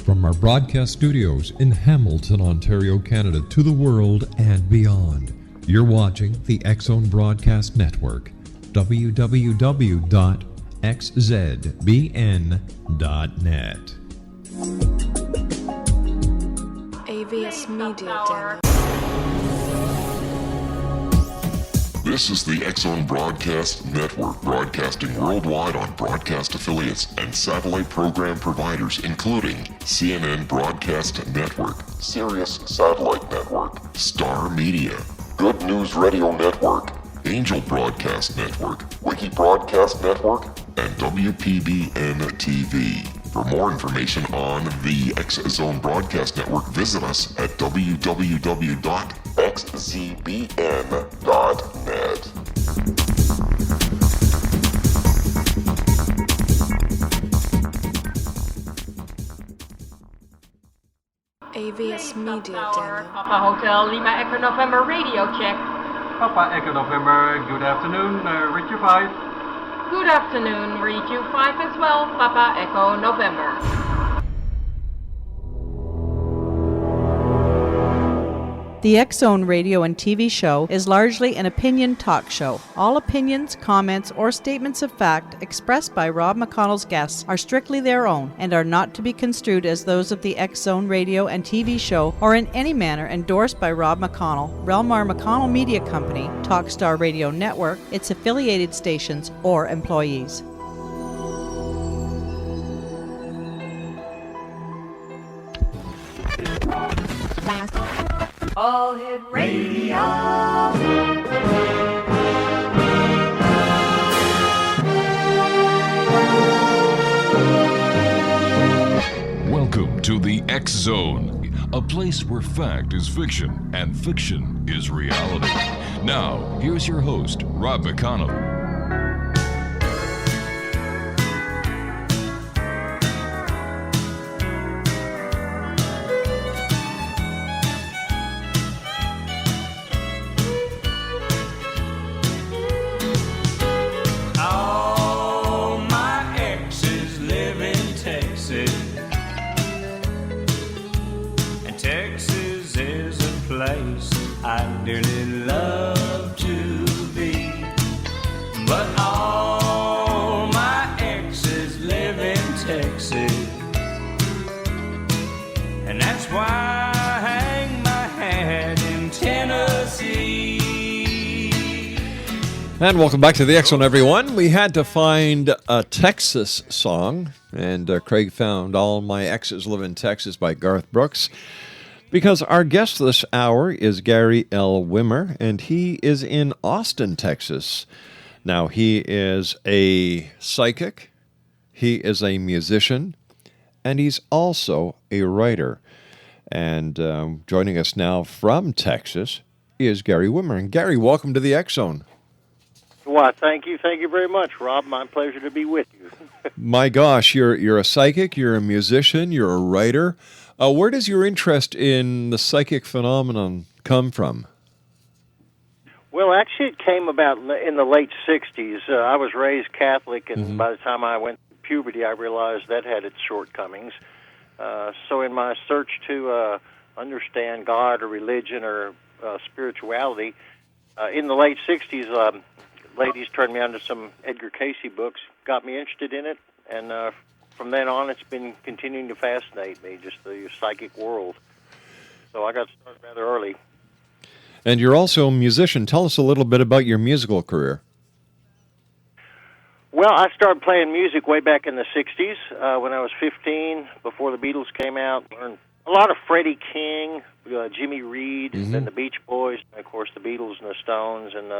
From our broadcast studios in Hamilton, Ontario, Canada, to the world and beyond, you're watching the X-Zone Broadcast Network, www.xzbn.net. AVS Media Demo. This is the X-Zone Broadcast Network, broadcasting worldwide on broadcast affiliates and satellite program providers, including CNN Broadcast Network, Sirius Satellite Network, Star Media, Good News Radio Network, Angel Broadcast Network, Wiki Broadcast Network, and WPBN TV. For more information on the X-Zone Broadcast Network, visit us at www.xzbn.net. AVS Media Demo. Papa Hotel Lima Echo November radio check. Papa Echo November, good afternoon, read you 5. Good afternoon, read you 5 as well, Papa Echo November. The X-Zone radio and TV show is largely an opinion talk show. All opinions, comments, or statements of fact expressed by Rob McConnell's guests are strictly their own and are not to be construed as those of the X-Zone radio and TV show or in any manner endorsed by Rob McConnell, Relmar McConnell Media Company, Talkstar Radio Network, its affiliated stations, or employees. All Hit Radio. Welcome to the X-Zone, a place where fact is fiction and fiction is reality. Now, here's your host, Rob McConnell. And welcome back to the X-Zone, everyone. We had to find a Texas song, and Craig found All My Exes Live in Texas by Garth Brooks, because our guest this hour is Gary L. Wimmer, and he is in Austin, Texas. Now, he is a psychic, he is a musician, and he's also a writer. And joining us now from Texas is Gary Wimmer. And Gary, welcome to the X-Zone. Well, thank you very much, Rob. My pleasure to be with you. My gosh, you're a psychic, you're a musician, you're a writer. Where does your interest in the psychic phenomenon come from? Well, actually, it came about in the late 60s. I was raised Catholic, and by the time I went through puberty, I realized that had its shortcomings. So in my search to understand God or religion or spirituality, in the late 60s, ladies turned me on to some Edgar Cayce books, got me interested in it, and from then on it's been continuing to fascinate me, just the psychic world. So I got started rather early. And you're also a musician. Tell us a little bit about your musical career. Well, I started playing music way back in the 60s when I was 15, before the Beatles came out. Learned a lot of Freddie King, Jimmy Reed, and then the Beach Boys, and of course the Beatles and the Stones, and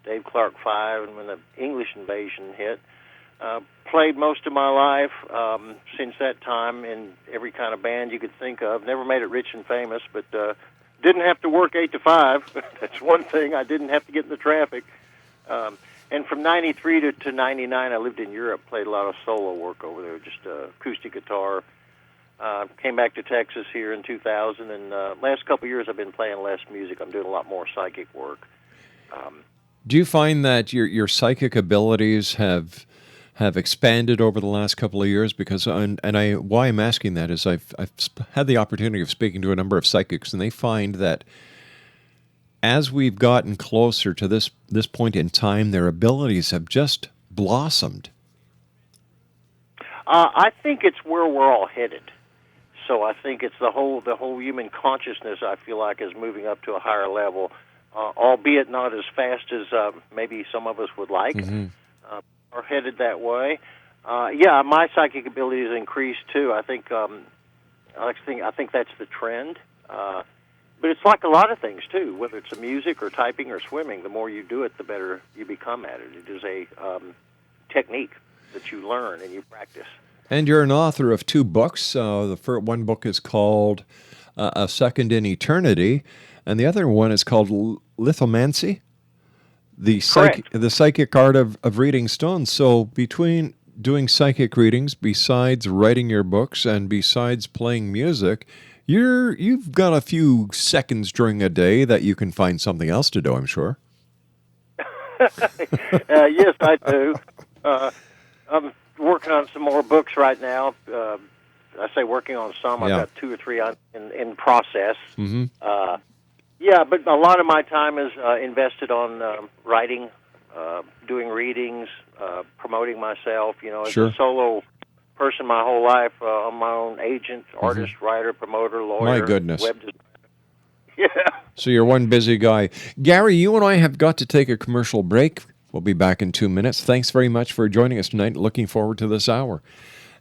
Dave Clark 5, and when the English invasion hit. Played most of my life since that time in every kind of band you could think of. Never made it rich and famous, but didn't have to work 8 to 5. That's one thing. I didn't have to get in the traffic. And from 93 to 99, I lived in Europe, played a lot of solo work over there, just acoustic guitar. Came back to Texas here in 2000, and last couple of years I've been playing less music. I'm doing a lot more psychic work. Do you find that your psychic abilities have have expanded over the last couple of years because, why I'm asking that is I've had the opportunity of speaking to a number of psychics, and they find that as we've gotten closer to this point in time, their abilities have just blossomed. I think it's where we're all headed. So I think it's the whole human consciousness, I feel like, is moving up to a higher level, albeit not as fast as maybe some of us would like. Are headed that way. Yeah, my psychic abilities increased too. I think that's the trend. But it's like a lot of things too. Whether it's music or typing or swimming, the more you do it, the better you become at it. It is a technique that you learn and you practice. And you're an author of 2 books. The first one book is called A Second in Eternity, and the other one is called Lithomancy, the psychic art of reading stones. So between doing psychic readings, besides writing your books, and besides playing music, you've got a few seconds during a day that you can find something else to do, I'm sure. Yes, I do. I'm working on some more books right now. I say working on some. I've got 2 or 3 in process. Yeah, but a lot of my time is invested on writing, doing readings, promoting myself. You know, as a solo person my whole life. I'm my own agent, artist, writer, promoter, lawyer. My goodness. Web designer. Yeah. So you're one busy guy. Gary, you and I have got to take a commercial break. We'll be back in 2 minutes. Thanks very much for joining us tonight. Looking forward to this hour.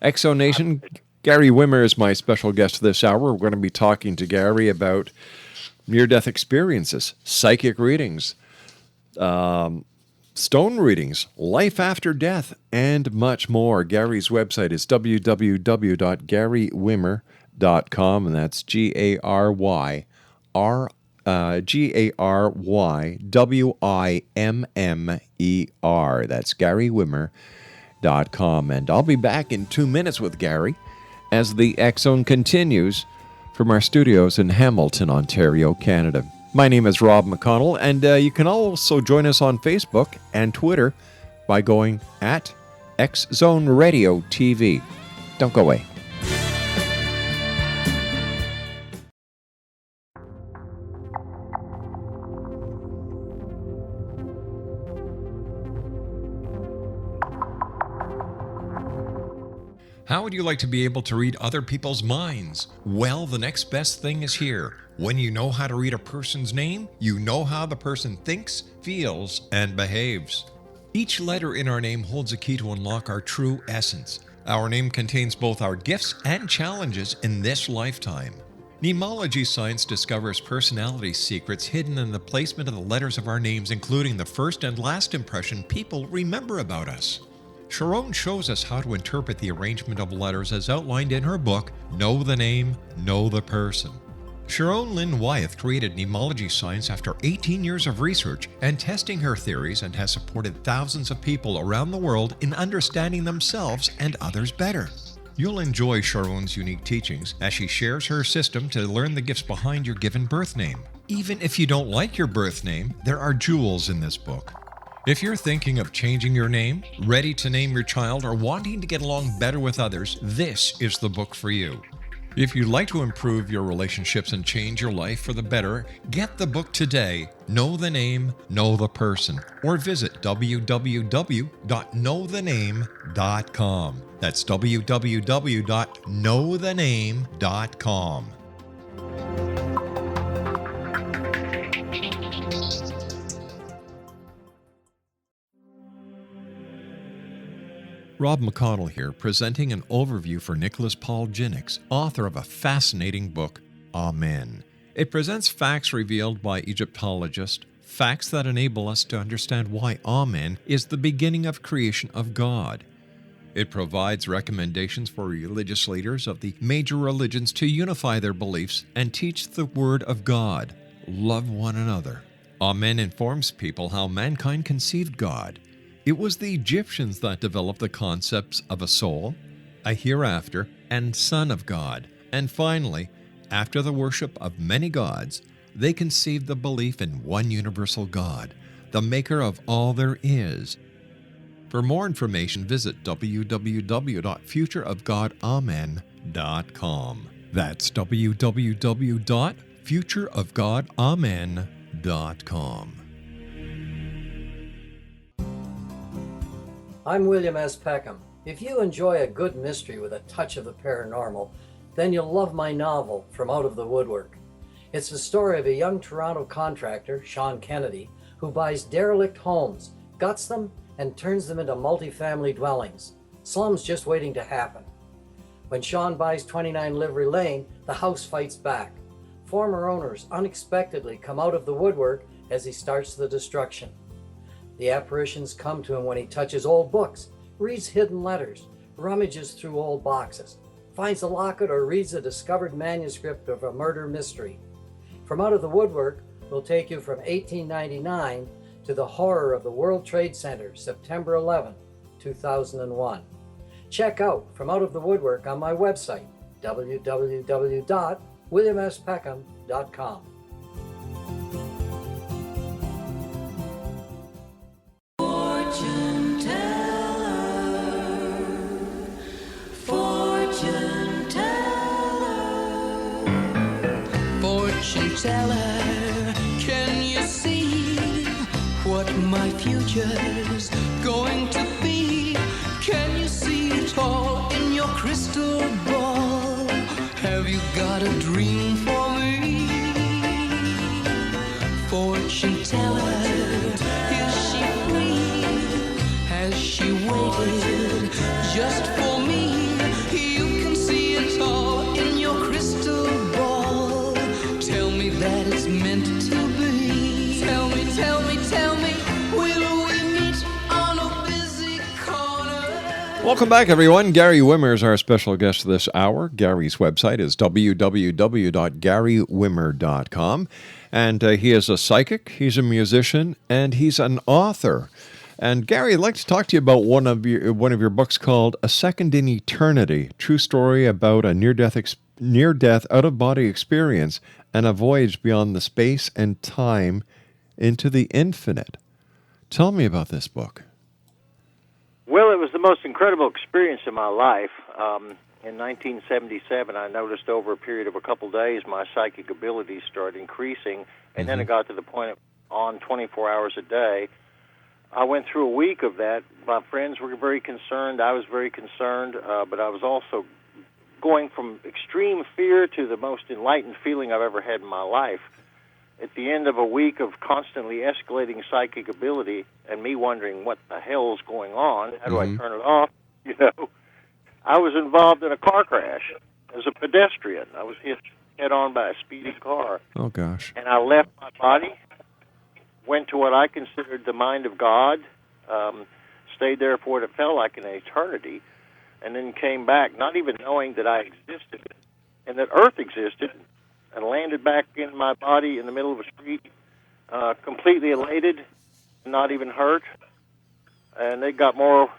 Exo Nation, Gary Wimmer is my special guest this hour. We're going to be talking to Gary about near-death experiences, psychic readings, stone readings, life after death, and much more. Gary's website is www.garywimmer.com, and that's GaryWimmer. That's GaryWimmer.com. And I'll be back in 2 minutes with Gary as the X-Zone continues from our studios in Hamilton, Ontario, Canada. My name is Rob McConnell, and you can also join us on Facebook and Twitter by going at X-Zone Radio TV. Don't go away. How would you like to be able to read other people's minds? Well, the next best thing is here. When you know how to read a person's name, you know how the person thinks, feels, and behaves. Each letter in our name holds a key to unlock our true essence. Our name contains both our gifts and challenges in this lifetime. Numerology science discovers personality secrets hidden in the placement of the letters of our names, including the first and last impression people remember about us. Sharon shows us how to interpret the arrangement of letters as outlined in her book, Know the Name, Know the Person. Sharon Lynn Wyeth created numerology science after 18 years of research and testing her theories, and has supported thousands of people around the world in understanding themselves and others better. You'll enjoy Sharon's unique teachings as she shares her system to learn the gifts behind your given birth name. Even if you don't like your birth name, there are jewels in this book. If you're thinking of changing your name, ready to name your child, or wanting to get along better with others, this is the book for you. If you'd like to improve your relationships and change your life for the better, get the book today, Know the Name, Know the Person, or visit www.knowthename.com. That's www.knowthename.com. Rob McConnell here, presenting an overview for Nicholas Paul Jennings, author of a fascinating book, Amen. It presents facts revealed by Egyptologists, facts that enable us to understand why Amen is the beginning of creation of God. It provides recommendations for religious leaders of the major religions to unify their beliefs and teach the Word of God. Love one another. Amen informs people how mankind conceived God. It was the Egyptians that developed the concepts of a soul, a hereafter, and Son of God. And finally, after the worship of many gods, they conceived the belief in one universal God, the maker of all there is. For more information, visit www.futureofgodamen.com. That's www.futureofgodamen.com. I'm William S. Peckham. If you enjoy a good mystery with a touch of the paranormal, then you'll love my novel, From Out of the Woodwork. It's the story of a young Toronto contractor, Sean Kennedy, who buys derelict homes, guts them, and turns them into multi-family dwellings. Slums just waiting to happen. When Sean buys 29 Livery Lane, the house fights back. Former owners unexpectedly come out of the woodwork as he starts the destruction. The apparitions come to him when he touches old books, reads hidden letters, rummages through old boxes, finds a locket, or reads a discovered manuscript of a murder mystery. From Out of the Woodwork will take you from 1899 to the horror of the World Trade Center, September 11, 2001. Check out From Out of the Woodwork on my website, www.williamspeckham.com. Fortune teller, fortune teller, fortune teller, can you see what my future's going to be? Can you see it all in your crystal ball? Have you got a dream for me? Fortune teller, is she free? Has she waited just for me? You can see it all in your crystal ball. Tell me that it's meant to be. Tell me, tell me, tell me, will we meet on a busy corner? Welcome back, everyone. Gary Wimmer is our special guest this hour. Gary's website is www.garywimmer.com. And he is a psychic, he's a musician, and he's an author. And Gary, I'd like to talk to you about one of your books called A Second in Eternity, true story about a near-death out-of-body experience and a voyage beyond the space and time into the infinite. Tell me about this book. Well, it was the most incredible experience of my life. In 1977, I noticed over a period of a couple days my psychic abilities started increasing, and then it got to the point of on 24 hours a day. I went through a week of that. My friends were very concerned. I was very concerned, but I was also going from extreme fear to the most enlightened feeling I've ever had in my life. At the end of a week of constantly escalating psychic ability and me wondering what the hell's going on, how do I turn it off, I was involved in a car crash as a pedestrian. I was hit head-on by a speeding car. Oh, gosh. And I left my body, went to what I considered the mind of God, stayed there for what it felt like an eternity, and then came back, not even knowing that I existed and that Earth existed, and landed back in my body in the middle of a street, completely elated, not even hurt. And it got more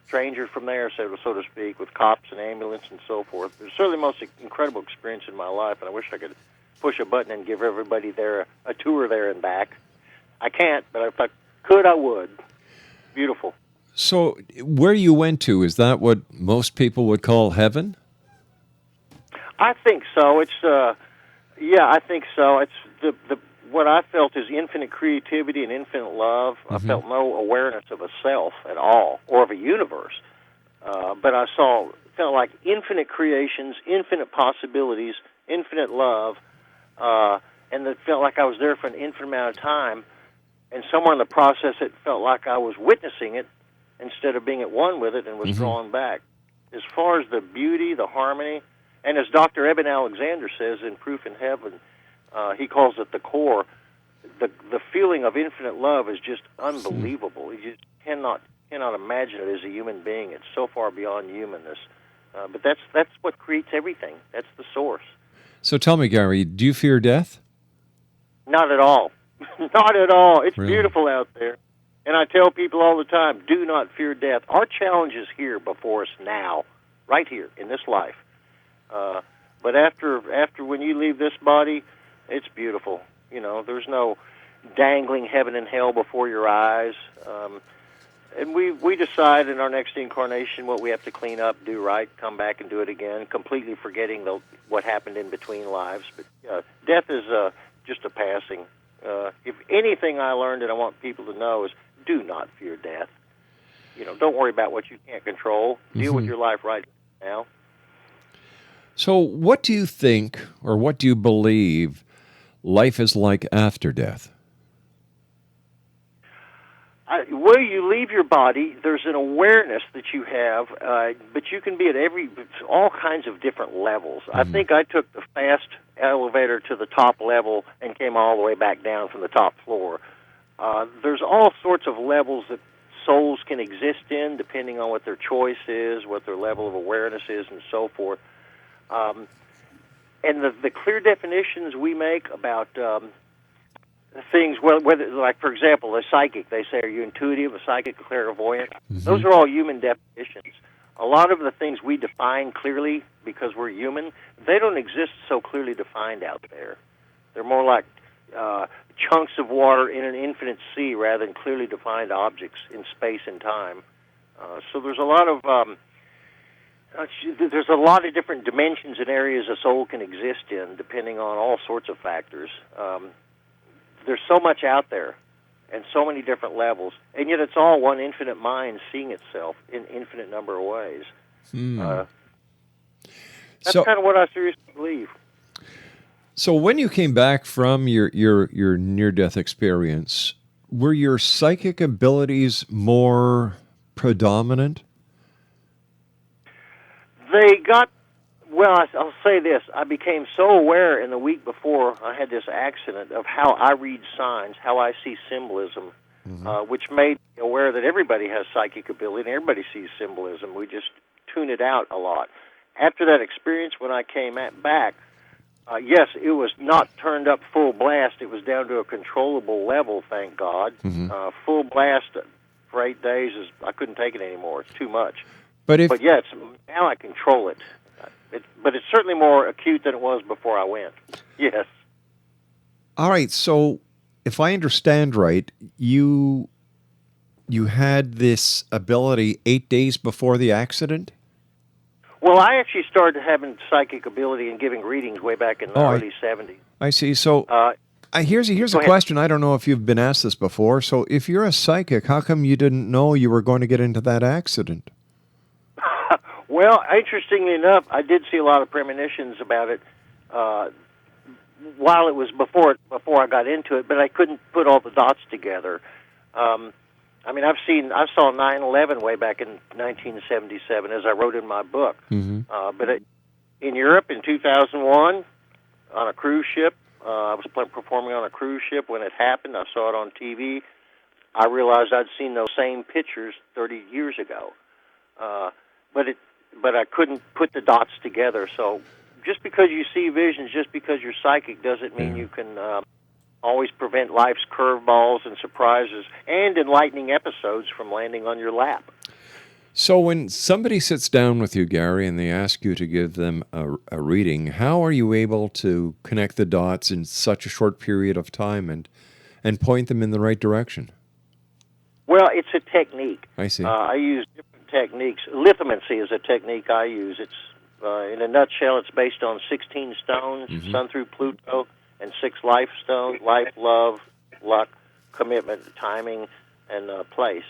stranger from there, so to speak, with cops and ambulance and so forth. It was certainly the most incredible experience in my life, and I wish I could push a button and give everybody there a tour there and back. I can't, but if I could, I would. Beautiful. So where you went to, is that what most people would call heaven? I think so. It's I think so. It's the what I felt is infinite creativity and infinite love. I felt no awareness of a self at all or of a universe, but I felt like infinite creations, infinite possibilities, infinite love, and it felt like I was there for an infinite amount of time. And somewhere in the process, it felt like I was witnessing it instead of being at one with it and was drawn back. As far as the beauty, the harmony, and as Dr. Eben Alexander says in Proof in Heaven, he calls it the core. The feeling of infinite love is just unbelievable. You just cannot imagine it as a human being. It's so far beyond humanness. But that's what creates everything. That's the source. So tell me, Gary, do you fear death? Not at all. Not at all. It's Really? beautiful out there. And I tell people all the time, do not fear death. Our challenge is here before us now, right here in this life. But after when you leave this body, it's beautiful. There's no dangling heaven and hell before your eyes. And we decide in our next incarnation what we have to clean up, do right, come back and do it again, completely forgetting what happened in between lives. But death is just a passing. If anything I learned and I want people to know is do not fear death. Don't worry about what you can't control. Deal with your life right now. So what do you think, or what do you believe life is like after death? Where you leave your body, there's an awareness that you have, but you can be at all kinds of different levels. I think I took the fast elevator to the top level and came all the way back down from the top floor. There's all sorts of levels that souls can exist in, depending on what their choice is, what their level of awareness is, and so forth. And the clear definitions we make about things, whether, like, for example, a psychic, they say, are you intuitive, a psychic, a clairvoyant? Those are all human definitions. A lot of the things we define clearly because we're human, they don't exist so clearly defined out there. They're more like chunks of water in an infinite sea rather than clearly defined objects in space and time. So there's a lot of different dimensions and areas a soul can exist in, depending on all sorts of factors. There's so much out there, and so many different levels, and yet it's all one infinite mind seeing itself in infinite number of ways. That's kind of what I seriously believe. So when you came back from your near-death experience, were your psychic abilities more predominant? I'll say this. I became so aware in the week before I had this accident of how I read signs, how I see symbolism, which made me aware that everybody has psychic ability and everybody sees symbolism. We just tune it out a lot. After that experience, when I came back, yes, it was not turned up full blast. It was down to a controllable level, thank God. Full blast for 8 days, I couldn't take it anymore. It's too much. But yes, now I control it. But it's certainly more acute than it was before I went. Yes. All right. So if I understand right, you had this ability 8 days before the accident? Well, I actually started having psychic ability and giving readings way back in the early 70s. I see. So here's a question. I don't know if you've been asked this before. So if you're a psychic, how come you didn't know you were going to get into that accident? Well, interestingly enough, I did see a lot of premonitions about it while it was before I got into it, but I couldn't put all the dots together. I saw 9/11 way back in 1977, as I wrote in my book. But in Europe in 2001, on a cruise ship, I was performing on a cruise ship when it happened. I saw it on TV. I realized I'd seen those same pictures 30 years ago. But I couldn't put the dots together. So just because you see visions, just because you're psychic, doesn't mean you can always prevent life's curveballs and surprises and enlightening episodes from landing on your lap. So when somebody sits down with you, Gary, and they ask you to give them a reading, how are you able to connect the dots in such a short period of time and point them in the right direction? Well, it's a technique. I see. I use different techniques. Lithomancy is a technique I use. It's in a nutshell, it's based on 16 stones, Sun through Pluto, and 6 life stones: life, love, luck, commitment, timing, and place.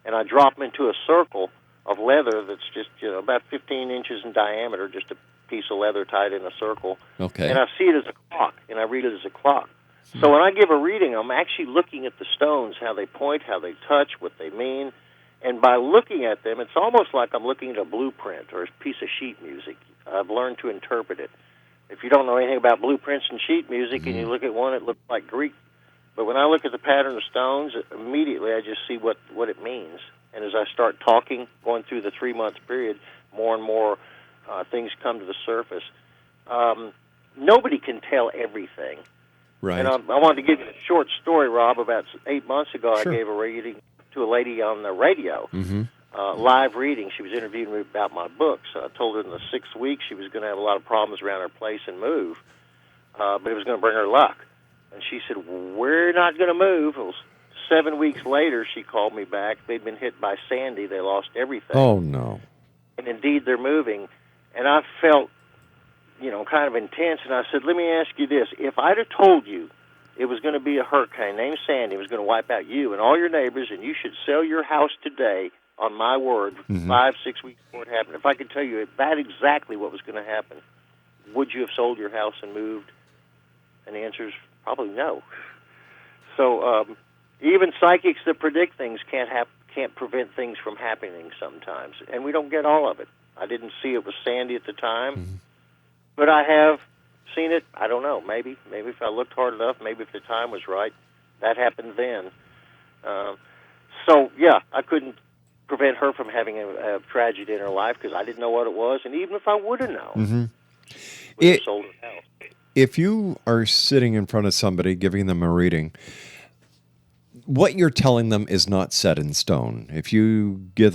And I drop them into a circle of leather that's just about 15 inches in diameter, just a piece of leather tied in a circle. Okay. And I see it as a clock, and I read it as a clock. So when I give a reading, I'm actually looking at the stones, how they point, how they touch, what they mean. And by looking at them, it's almost like I'm looking at a blueprint or a piece of sheet music. I've learned to interpret it. If you don't know anything about blueprints and sheet music and you look at one, it looks like Greek. But when I look at the pattern of stones, immediately I just see what it means. And as I start talking, going through the 3-month period, more and more things come to the surface. Nobody can tell everything. Right. And I wanted to give you a short story, Rob. About 8 months ago, Sure. I gave a reading to a lady on the radio, live reading. She was interviewing me about my book. So I told her in the 6th week she was going to have a lot of problems around her place and move, but it was going to bring her luck. And she said, "We're not going to move." It was 7 weeks later, she called me back. They'd been hit by Sandy. They lost everything. Oh, no. And indeed, they're moving. And I felt, kind of intense. And I said, let me ask you this. If I'd have told you it was going to be a hurricane named Sandy, it was going to wipe out you and all your neighbors, and you should sell your house today, on my word, 5-6 weeks before it happened, if I could tell you that exactly what was going to happen, would you have sold your house and moved? And the answer is probably no. So even psychics that predict things can't prevent things from happening sometimes, and we don't get all of it. I didn't see it was Sandy at the time, but I have seen it. I don't know. Maybe if I looked hard enough, maybe if the time was right, that happened then. So yeah, I couldn't prevent her from having a tragedy in her life because I didn't know what it was, and even if I would have known, we would have sold her house. If you are sitting in front of somebody giving them a reading, what you're telling them is not set in stone. If you tell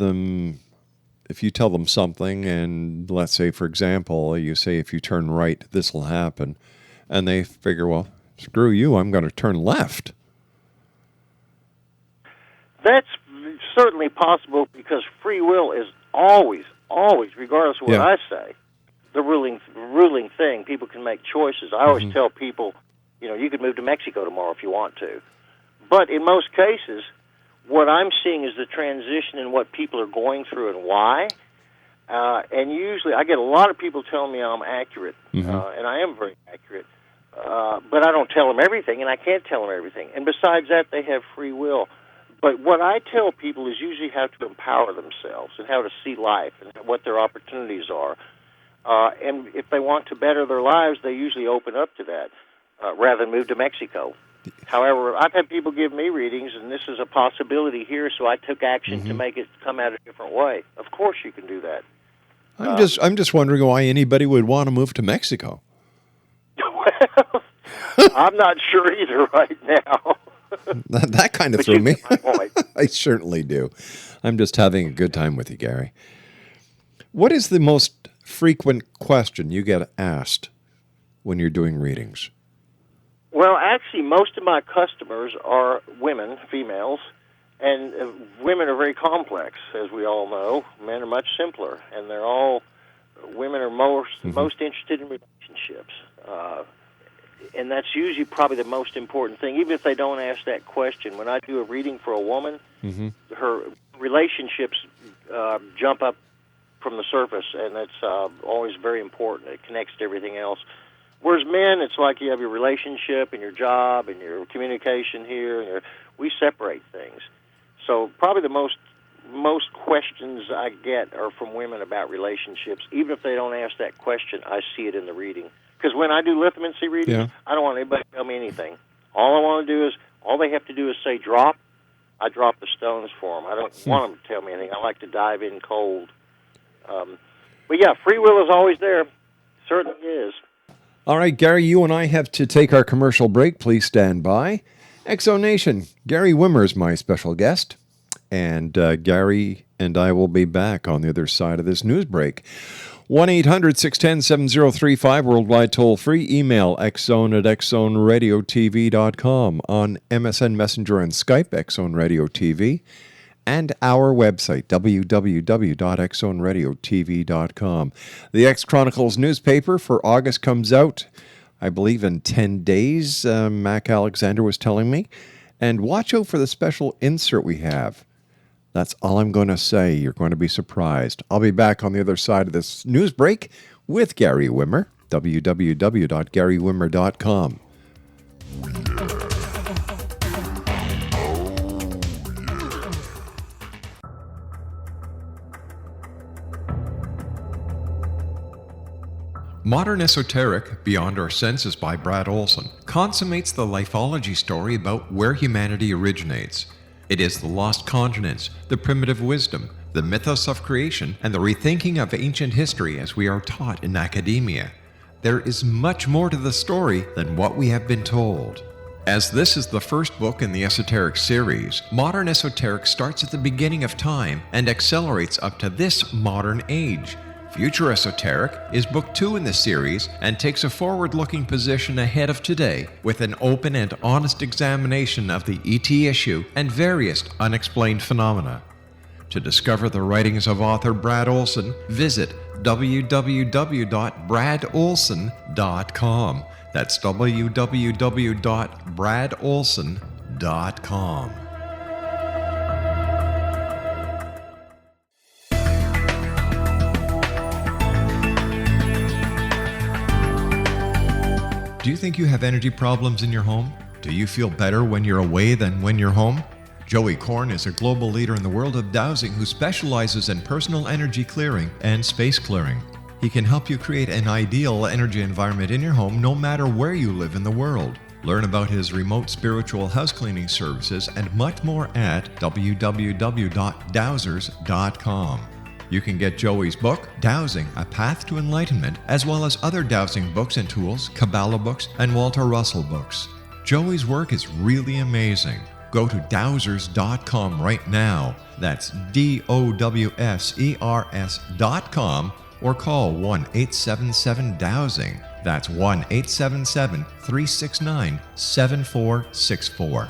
them something, and let's say, for example, you say, if you turn right, this will happen, and they figure, well, screw you, I'm going to turn left. That's certainly possible because free will is always, regardless of what I say, the ruling thing. People can make choices. I always tell people, you could move to Mexico tomorrow if you want to. But in most cases, what I'm seeing is the transition in what people are going through and why. And usually I get a lot of people telling me I'm accurate, and I am very accurate. But I don't tell them everything, and I can't tell them everything. And besides that, they have free will. But what I tell people is usually how to empower themselves and how to see life and what their opportunities are. And if they want to better their lives, they usually open up to that rather than move to Mexico. However, I've had people give me readings, and this is a possibility here, so I took action to make it come out a different way. Of course you can do that. I'm just wondering why anybody would want to move to Mexico. Well, I'm not sure either right now. That kind of threw me. I certainly do. I'm just having a good time with you, Gary. What is the most frequent question you get asked when you're doing readings? Well, actually, most of my customers are women, females, and women are very complex, as we all know. Men are much simpler, and women are most interested in relationships. And that's usually probably the most important thing, even if they don't ask that question. When I do a reading for a woman, her relationships jump up from the surface, and that's always very important. It connects to everything else. Whereas men, it's like you have your relationship and your job and your communication here, and we separate things. So probably the most questions I get are from women about relationships. Even if they don't ask that question, I see it in the reading. Because when I do lithomancy readings, I don't want anybody to tell me anything. All I want to do is, all they have to do is say drop. I drop the stones for them. I don't want them to tell me anything. I like to dive in cold. But yeah, free will is always there. Certainly is. All right, Gary, you and I have to take our commercial break. Please stand by. Exo Nation, Gary Wimmer is my special guest. And Gary and I will be back on the other side of this news break. 1-800-610-7035, worldwide toll-free. Email xzone@xzoneradiotv.com. On MSN Messenger and Skype, Xzone Radio TV. And our website, www.xzoneradiotv.com. The X Chronicles newspaper for August comes out, I believe, in 10 days, Mac Alexander was telling me. And watch out for the special insert we have. That's all I'm going to say. You're going to be surprised. I'll be back on the other side of this news break with Gary Wimmer, www.garywimmer.com. Modern Esoteric, Beyond Our Senses by Brad Olson, consummates the lifeology story about where humanity originates. It is the lost continents, the primitive wisdom, the mythos of creation, and the rethinking of ancient history as we are taught in academia. There is much more to the story than what we have been told. As this is the first book in the Esoteric series, Modern Esoteric starts at the beginning of time and accelerates up to this modern age, Future Esoteric is book 2 in the series and takes a forward-looking position ahead of today with an open and honest examination of the ET issue and various unexplained phenomena. To discover the writings of author Brad Olson, visit www.bradolson.com. That's www.bradolson.com. Do you think you have energy problems in your home? Do you feel better when you're away than when you're home? Joey Korn is a global leader in the world of dowsing who specializes in personal energy clearing and space clearing. He can help you create an ideal energy environment in your home no matter where you live in the world. Learn about his remote spiritual house cleaning services and much more at www.dowsers.com. You can get Joey's book, Dowsing, A Path to Enlightenment, as well as other dowsing books and tools, Kabbalah books, and Walter Russell books. Joey's work is really amazing. Go to dowsers.com right now. That's DOWSERS.com or call 1-877-DOWSING. That's 1-877-369-7464.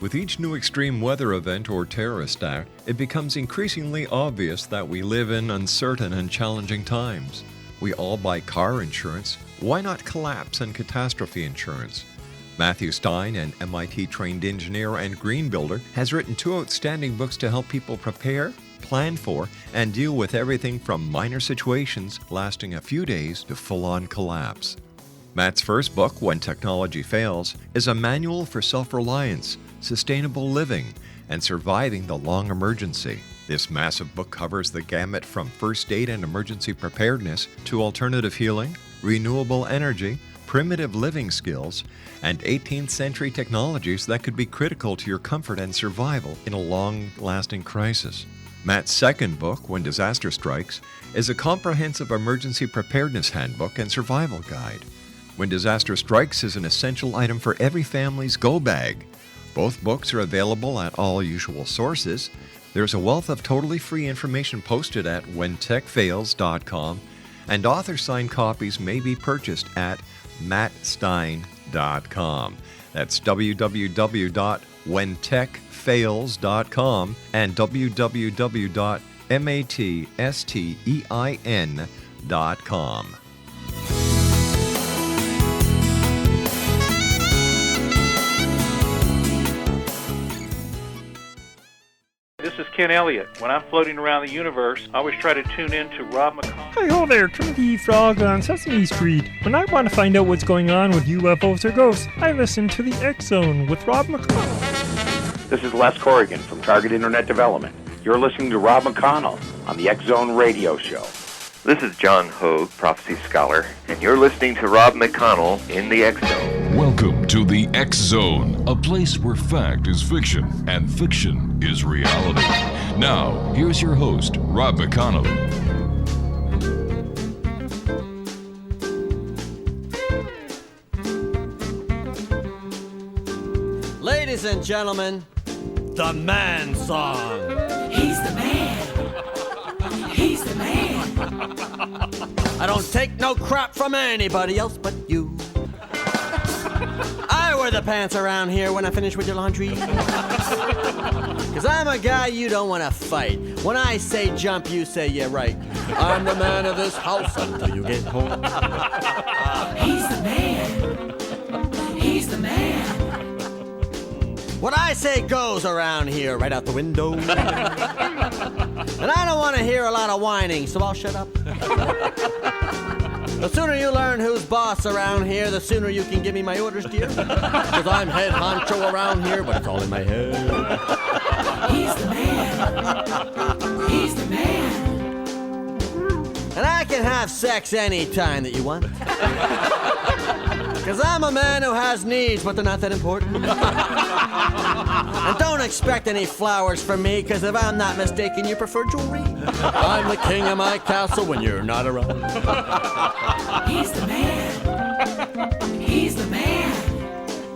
With each new extreme weather event or terrorist act, it becomes increasingly obvious that we live in uncertain and challenging times. We all buy car insurance. Why not collapse and catastrophe insurance? Matthew Stein, an MIT-trained engineer and green builder, has written 2 outstanding books to help people prepare, plan for, and deal with everything from minor situations lasting a few days to full-on collapse. Matt's first book, When Technology Fails, is a manual for self-reliance, sustainable living, and surviving the long emergency. This massive book covers the gamut from first aid and emergency preparedness to alternative healing, renewable energy, primitive living skills, and 18th century technologies that could be critical to your comfort and survival in a long-lasting crisis. Matt's second book, When Disaster Strikes, is a comprehensive emergency preparedness handbook and survival guide. When Disaster Strikes is an essential item for every family's go bag. Both books are available at all usual sources. There's a wealth of totally free information posted at whentechfails.com, and author-signed copies may be purchased at mattstein.com. That's www.whentechfails.com and www.mattstein.com. This is Ken Elliott. When I'm floating around the universe, I always try to tune in to Rob McConnell. Hi ho there, Trinity Frog on Sesame Street. When I want to find out what's going on with UFOs or ghosts, I listen to the X Zone with Rob McConnell. This is Les Corrigan from Target Internet Development. You're listening to Rob McConnell on the X Zone Radio Show. This is John Hogue, Prophecy Scholar, and you're listening to Rob McConnell in the X Zone. Welcome to the X Zone, a place where fact is fiction and fiction is reality. Now, here's your host, Rob McConnell. Ladies and gentlemen, the man song. He's the man. He's the man. I don't take no crap from anybody else but you. I wear the pants around here when I finish with your laundry. Cause I'm a guy you don't want to fight. When I say jump, you say yeah right. I'm the man of this house until you get home. He's the man. He's the man. What I say goes around here right out the window. And I don't want to hear a lot of whining, so I'll shut up. The sooner you learn who's boss around here, the sooner you can give me my orders, dear. Because I'm head honcho around here, but it's all in my head. He's the man. He's the man. And I can have sex anytime that you want. Because I'm a man who has needs, but they're not that important. And don't expect any flowers from me, because if I'm not mistaken, you prefer jewelry. I'm the king of my castle when you're not around. He's the man. He's the man.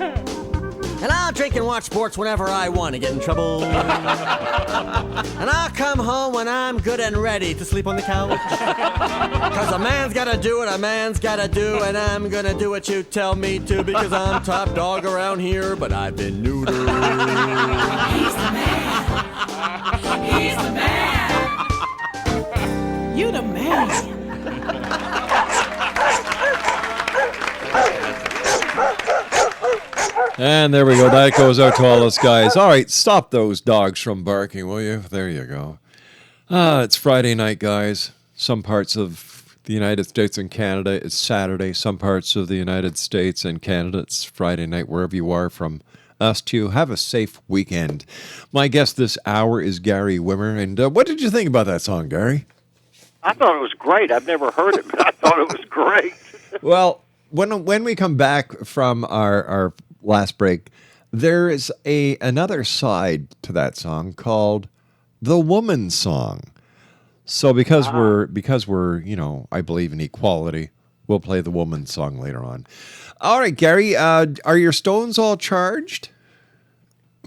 And I'll drink and watch sports whenever I want to get in trouble. And I'll come home when I'm good and ready to sleep on the couch. Cause a man's gotta do what a man's gotta do, and I'm gonna do what you tell me to, because I'm top dog around here, but I've been neutered. He's the man. He's the man. You the man. And there we go. That goes out to all us guys. All right, stop those dogs from barking, will you? There you go. It's Friday night, guys. Some parts of the United States and Canada, it's Saturday. Some parts of the United States and Canada, it's Friday night, wherever you are. From us to you, have a safe weekend. My guest this hour is Gary Wimmer. And what did you think about that song, Gary? I thought it was great. I've never heard it, but I thought it was great. Well, when we come back from our last break, there is another side to that song called the woman song. So because we're I believe in equality, we'll play the woman song later on. All right, Gary, are your stones all charged?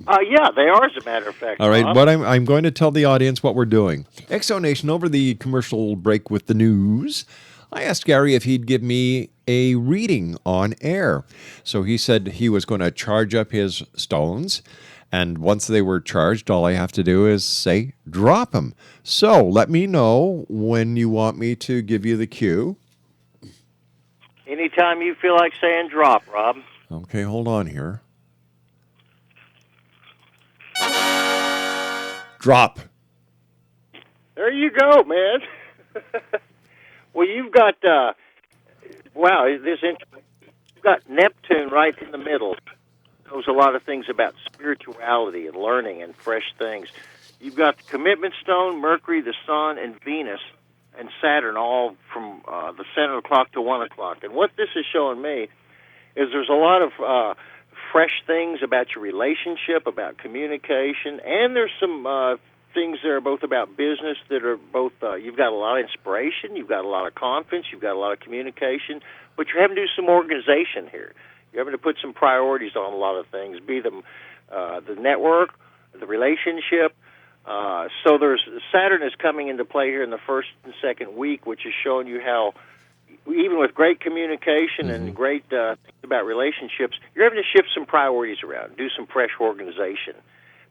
Yeah, they are, as a matter of fact. All right, Bob. what I'm going to tell the audience what we're doing. XO Nation, over the commercial break with the news, I asked Gary if he'd give me a reading on air. So he said he was going to charge up his stones, and once they were charged, all I have to do is say, drop them. So let me know when you want me to give you the cue. Anytime you feel like saying drop, Rob. Okay, hold on here. Drop. There you go, man. Well, you've got, you've got Neptune right in the middle. Knows a lot of things about spirituality and learning and fresh things. You've got the commitment stone, Mercury, the Sun, and Venus, and Saturn, all from the center o'clock to 1 o'clock. And what this is showing me is there's a lot of fresh things about your relationship, about communication, and there's some things that are both about business that are both, you've got a lot of inspiration, you've got a lot of confidence, you've got a lot of communication, but you're having to do some organization here. You're having to put some priorities on a lot of things, be them the network, the relationship. So Saturn is coming into play here in the first and second week, which is showing you how, even with great communication and great things about relationships, you're having to shift some priorities around, do some fresh organization.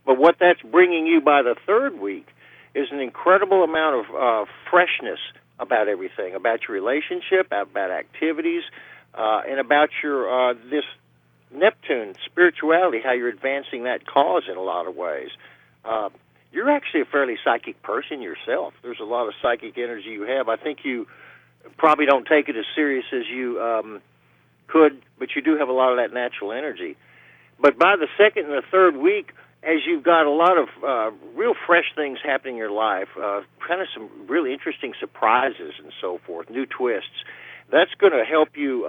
But what that's bringing you by the third week is an incredible amount of freshness about everything, about your relationship, about activities, and about your this Neptune spirituality, how you're advancing that cause in a lot of ways. You're actually a fairly psychic person yourself. There's a lot of psychic energy you have. I think you probably don't take it as serious as you could, but you do have a lot of that natural energy. But by the second and the third week, as you've got a lot of real fresh things happening in your life, kind of some really interesting surprises and so forth, new twists, that's going to help you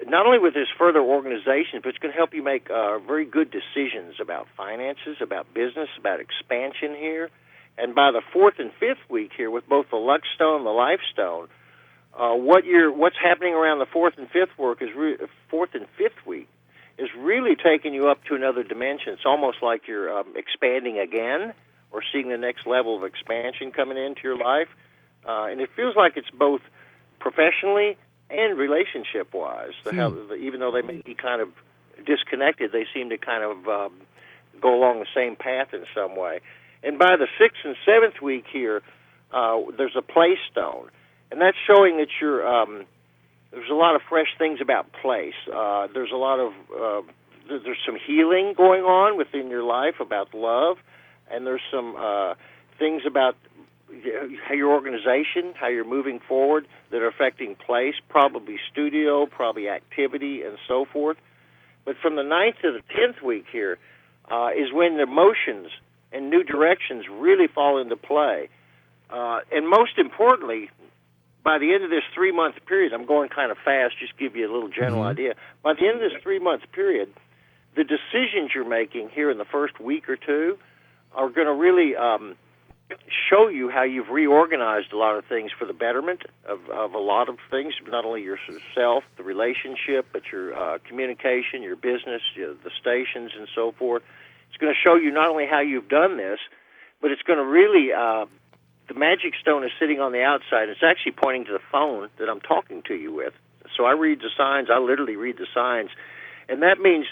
not only with this further organization, but it's going to help you make very good decisions about finances, about business, about expansion here. And by the fourth and fifth week here, with both the luck stone and the life stone, what's happening around the fourth and fifth week is really taking you up to another dimension. It's almost like you're expanding again, or seeing the next level of expansion coming into your life. And it feels like it's both professionally and relationship-wise. Even though they may be kind of disconnected, they seem to kind of go along the same path in some way. And by the sixth and seventh week here, there's a place stone. And that's showing that you're... there's a lot of fresh things about place. There's a lot of there's some healing going on within your life about love, and there's some things about how your organization, how you're moving forward that are affecting place, probably studio, probably activity, and so forth. But from the 9th to the 10th week here is when the emotions and new directions really fall into play. And most importantly, by the end of this 3-month period, I'm going kind of fast, just to give you a little general idea. By the end of this 3-month period, the decisions you're making here in the first week or two are going to really show you how you've reorganized a lot of things for the betterment of a lot of things, not only yourself, the relationship, but your communication, your business, the stations, and so forth. It's going to show you not only how you've done this, but it's going to really, the magic stone is sitting on the outside. It's actually pointing to the phone that I'm talking to you with. So I read the signs. I literally read the signs. And that means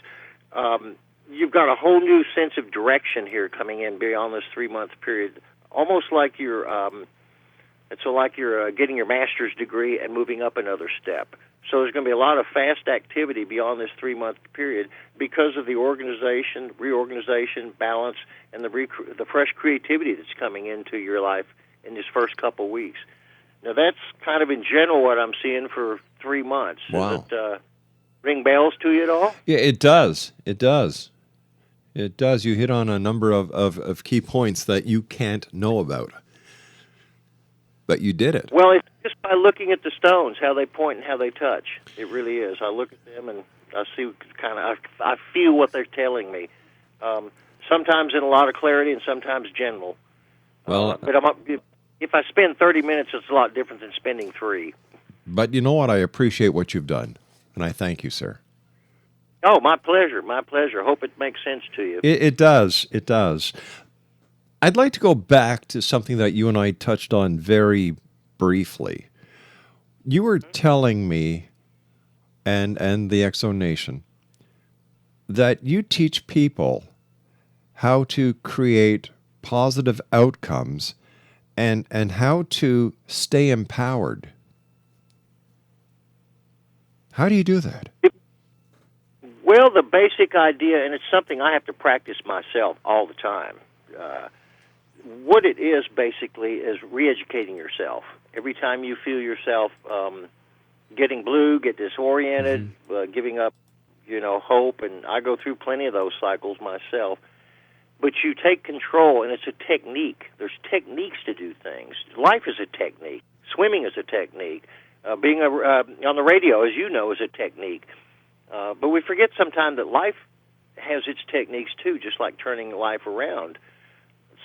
you've got a whole new sense of direction here coming in beyond this 3-month period. Almost like you're, it's like you're getting your master's degree and moving up another step. So there's going to be a lot of fast activity beyond this 3-month period because of the organization, reorganization, balance, and the fresh creativity that's coming into your life in this first couple weeks. Now that's kind of in general what I'm seeing for 3 months. Wow. Does it ring bells to you at all? Yeah, it does. It does. It does. You hit on a number of key points that you can't know about. But you did it. Well, it's just by looking at the stones, how they point and how they touch. It really is. I look at them and I see I feel what they're telling me. Sometimes in a lot of clarity and sometimes general. Well, but if I spend 30 minutes, it's a lot different than spending 3. But you know what? I appreciate what you've done, and I thank you, sir. Oh, my pleasure. My pleasure. Hope it makes sense to you. It does. It does. I'd like to go back to something that you and I touched on very briefly. You were telling me, and the X-Zone Nation, that you teach people how to create positive outcomes and how to stay empowered. How do you do that? Well, the basic idea, and it's something I have to practice myself all the time, what it is basically is re-educating yourself. Every time you feel yourself getting blue, get disoriented, giving up, hope, and I go through plenty of those cycles myself. But you take control, and it's a technique. There's techniques to do things. Life is a technique. Swimming is a technique. Being on the radio, as you know, is a technique. But we forget sometimes that life has its techniques, too, just like turning life around.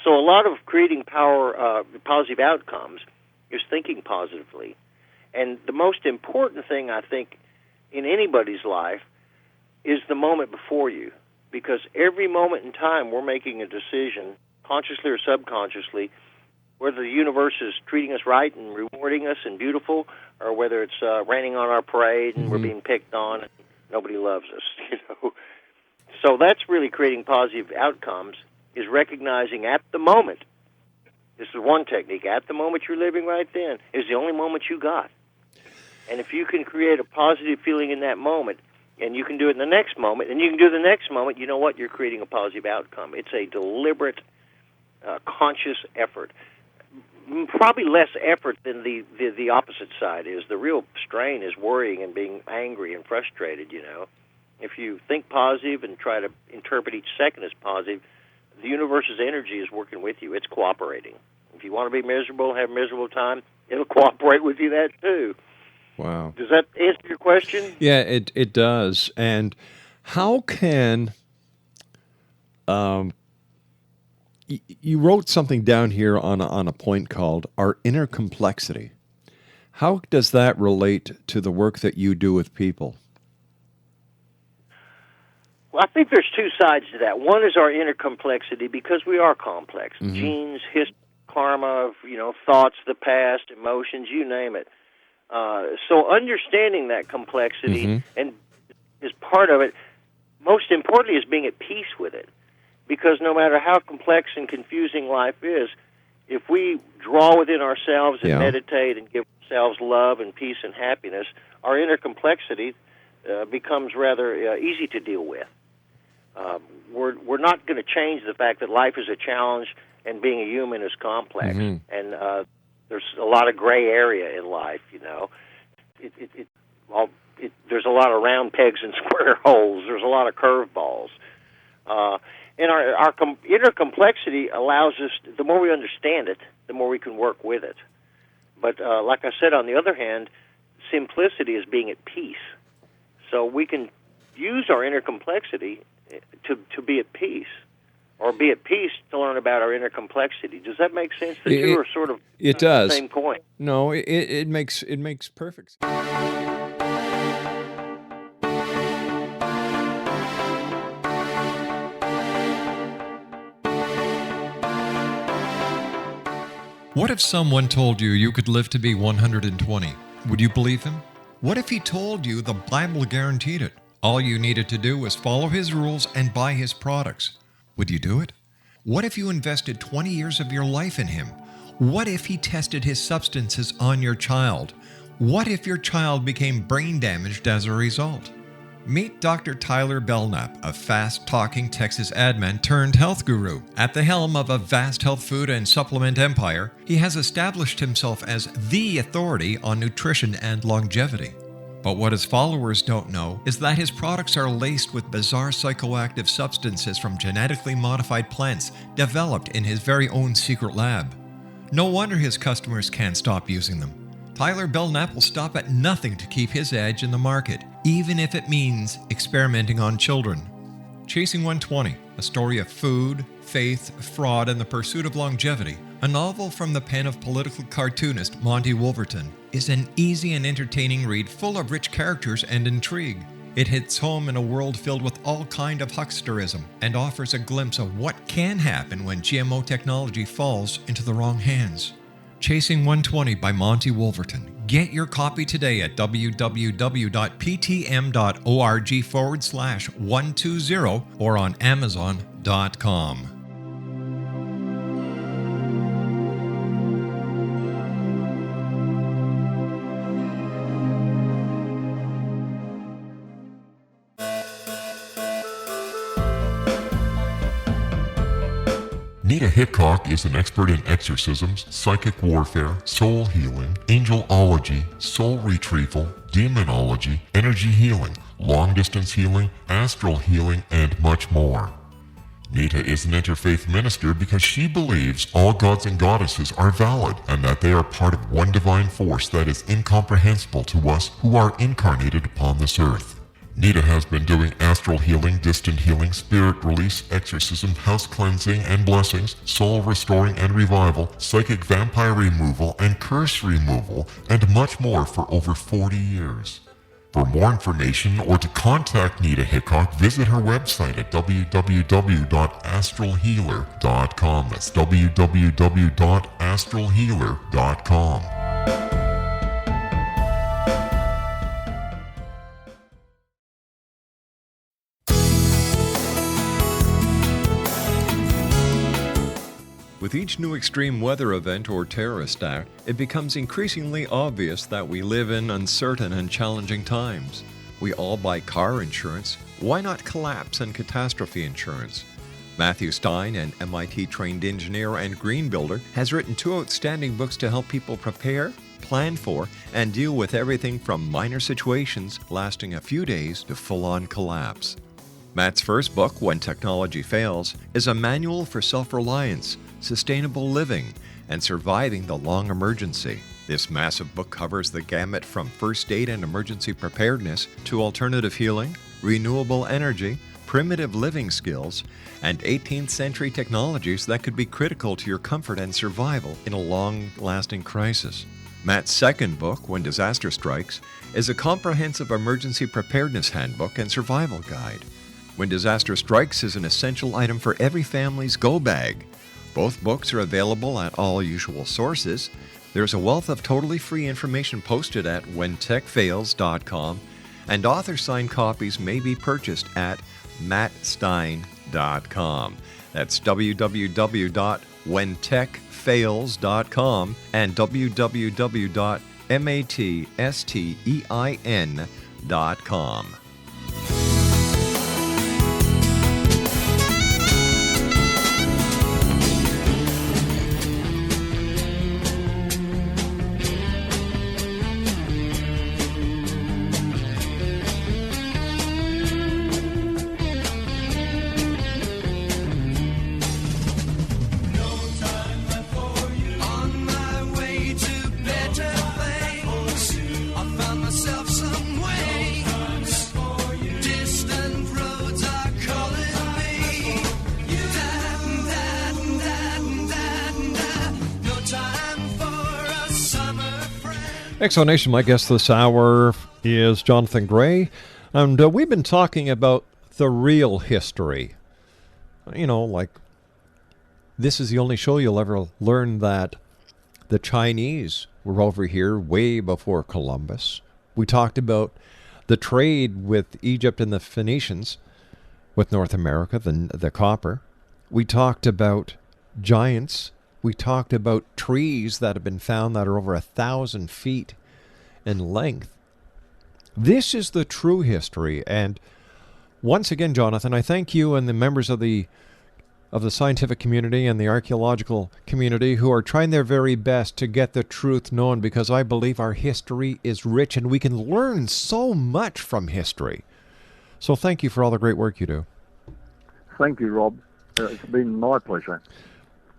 So a lot of creating positive outcomes is thinking positively. And the most important thing, I think, in anybody's life is the moment before you. Because every moment in time, we're making a decision, consciously or subconsciously, whether the universe is treating us right and rewarding us and beautiful, or whether it's raining on our parade and we're being picked on and nobody loves us. So that's really creating positive outcomes, is recognizing at the moment. This is one technique. At the moment you're living right then is the only moment you got. And if you can create a positive feeling in that moment, and you can do it in the next moment, and you can do it the next moment, you know what? You're creating a positive outcome. It's a deliberate, conscious effort. Probably less effort than the opposite side is. The real strain is worrying and being angry and frustrated, If you think positive and try to interpret each second as positive, the universe's energy is working with you. It's cooperating. If you want to be miserable, have a miserable time, it'll cooperate with you that too. Wow. Does that answer your question? Yeah, it does. And how can you wrote something down here on a point called our inner complexity. How does that relate to the work that you do with people? Well, I think there's two sides to that. One is our inner complexity because we are complex. Genes, history, karma, thoughts, the past, emotions, you name it. So understanding that complexity and is part of it. Most importantly, is being at peace with it, because no matter how complex and confusing life is, if we draw within ourselves and meditate and give ourselves love and peace and happiness, our inner complexity becomes rather easy to deal with. We're not going to change the fact that life is a challenge and being a human is complex, and there's a lot of gray area in life, there's a lot of round pegs and square holes. There's a lot of curveballs. And our inner complexity allows us, the more we understand it, the more we can work with it. But like I said, on the other hand, simplicity is being at peace. So we can use our inner complexity to be at peace. or be at peace to learn about our inner complexity. Does that make sense? The two are sort of it does. the same coin. No, it makes perfect sense. What if someone told you you could live to be 120? Would you believe him? What if he told you the Bible guaranteed it? All you needed to do was follow his rules and buy his products. Would you do it? What if you invested 20 years of your life in him? What if he tested his substances on your child? What if your child became brain damaged as a result? Meet Dr. Tyler Belknap, a fast-talking Texas admin turned health guru. At the helm of a vast health food and supplement empire, he has established himself as the authority on nutrition and longevity. But what his followers don't know is that his products are laced with bizarre psychoactive substances from genetically modified plants developed in his very own secret lab. No wonder his customers can't stop using them. Tyler Belknap will stop at nothing to keep his edge in the market, even if it means experimenting on children. Chasing 120, a story of food, faith, fraud, and the pursuit of longevity, a novel from the pen of political cartoonist Monty Wolverton, is an easy and entertaining read full of rich characters and intrigue. It hits home in a world filled with all kind of hucksterism and offers a glimpse of what can happen when GMO technology falls into the wrong hands. Chasing 120 by Monty Wolverton. Get your copy today at www.ptm.org/120 or on Amazon.com. Nita Hickok is an expert in exorcisms, psychic warfare, soul healing, angelology, soul retrieval, demonology, energy healing, long-distance healing, astral healing, and much more. Nita is an interfaith minister because she believes all gods and goddesses are valid and that they are part of one divine force that is incomprehensible to us who are incarnated upon this earth. Nita has been doing astral healing, distant healing, spirit release, exorcism, house cleansing and blessings, soul restoring and revival, psychic vampire removal and curse removal, and much more for over 40 years. For more information or to contact Nita Hickok, visit her website at www.astralhealer.com. That's www.astralhealer.com. With each new extreme weather event or terrorist act, it becomes increasingly obvious that we live in uncertain and challenging times. We all buy car insurance. Why not collapse and catastrophe insurance? Matthew Stein, an MIT-trained engineer and green builder, has written 2 outstanding books to help people prepare, plan for, and deal with everything from minor situations lasting a few days to full-on collapse. Matt's first book, When Technology Fails, is a manual for self-reliance, sustainable living, and surviving the long emergency. This massive book covers the gamut from first aid and emergency preparedness to alternative healing, renewable energy, primitive living skills, and 18th century technologies that could be critical to your comfort and survival in a long-lasting crisis. Matt's second book, When Disaster Strikes, is a comprehensive emergency preparedness handbook and survival guide. When Disaster Strikes is an essential item for every family's go bag. Both books are available at all usual sources. There's a wealth of totally free information posted at whentechfails.com, and author-signed copies may be purchased at mattstein.com. That's www.whentechfails.com and www.mattstein.com. Myself some way. Exonation, my guest this hour is Jonathan Gray, and we've been talking about the real history. You know, like, this is the only show you'll ever learn that the Chinese were over here way before Columbus. We talked about the trade with Egypt and the Phoenicians with North America, the copper. We talked about giants. We talked about trees that have been found that are over 1,000 feet in length. This is the true history. And once again, Jonathan, I thank you and the members of the scientific community and the archaeological community who are trying their very best to get the truth known, because I believe our history is rich and we can learn so much from history. So thank you for all the great work you do. Thank you, Rob. It's been my pleasure.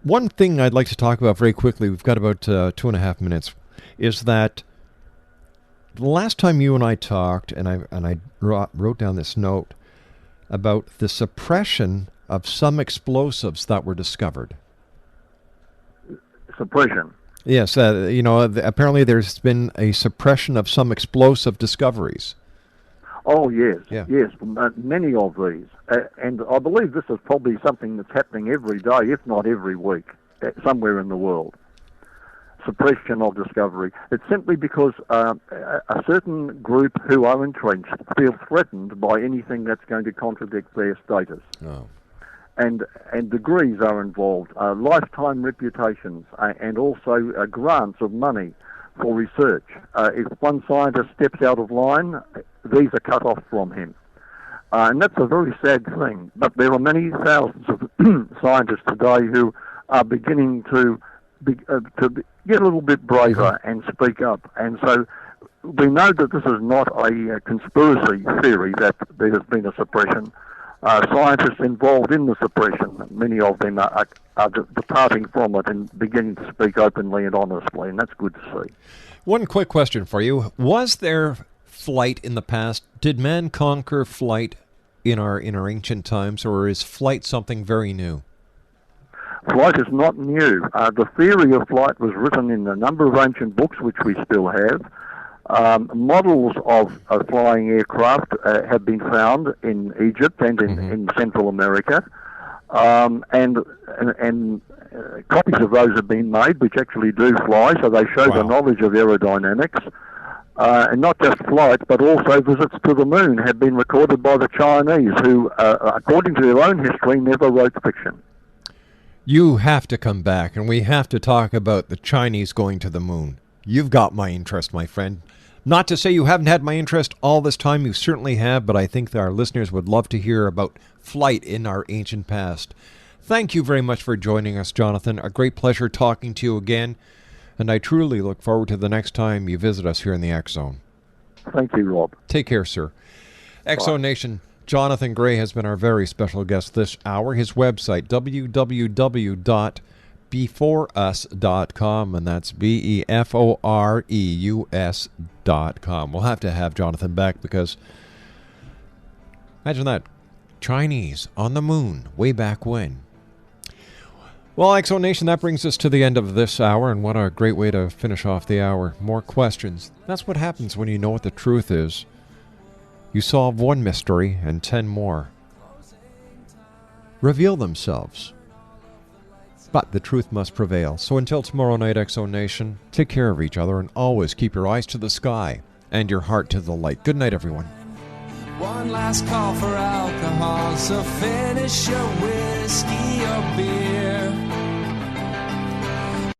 One thing I'd like to talk about very quickly, we've got about 2.5 minutes, is that the last time you and I talked, and I wrote down this note about the suppression of some explosives that were discovered. Suppression? Yes, apparently there's been a suppression of some explosive discoveries. Oh, yes, yeah. Yes, many of these. And I believe this is probably something that's happening every day, if not every week, somewhere in the world. Suppression of discovery. It's simply because a certain group who are entrenched feel threatened by anything that's going to contradict their status. Oh. And degrees are involved, lifetime reputations, and also grants of money for research. If one scientist steps out of line, these are cut off from him. And that's a very sad thing. But there are many thousands of scientists today who are beginning to get a little bit braver and speak up. And so we know that this is not a conspiracy theory that there has been a suppression. Scientists involved in the suppression, many of them are departing from it and beginning to speak openly and honestly, and that's good to see. One quick question for you. Was there flight in the past? Did man conquer flight in our ancient times, or is flight something very new? Flight is not new. The theory of flight was written in a number of ancient books, which we still have. Models of flying aircraft have been found in Egypt and in Central America, and copies of those have been made, which actually do fly, so they show the knowledge of aerodynamics. And not just flight, but also visits to the moon have been recorded by the Chinese, who, according to their own history, never wrote fiction. You have to come back, and we have to talk about the Chinese going to the moon. You've got my interest, my friend. Not to say you haven't had my interest all this time, you certainly have, but I think that our listeners would love to hear about flight in our ancient past. Thank you very much for joining us, Jonathan. A great pleasure talking to you again, and I truly look forward to the next time you visit us here in the X Zone. Thank you, Rob. Take care, sir. X Zone Nation, Jonathan Gray has been our very special guest this hour. His website, www.beforeus.com, and that's BEFOREUS.com. We'll have to have Jonathan back because, imagine that, Chinese on the moon way back when. Well, X Zone Nation, that brings us to the end of this hour, and what a great way to finish off the hour. More questions. That's what happens when you know what the truth is. You solve one mystery, and 10 more reveal themselves. But the truth must prevail. So until tomorrow night, X Zone Nation, take care of each other, and always keep your eyes to the sky and your heart to the light. Good night, everyone. One last call for alcohol, so finish your whiskey or beer.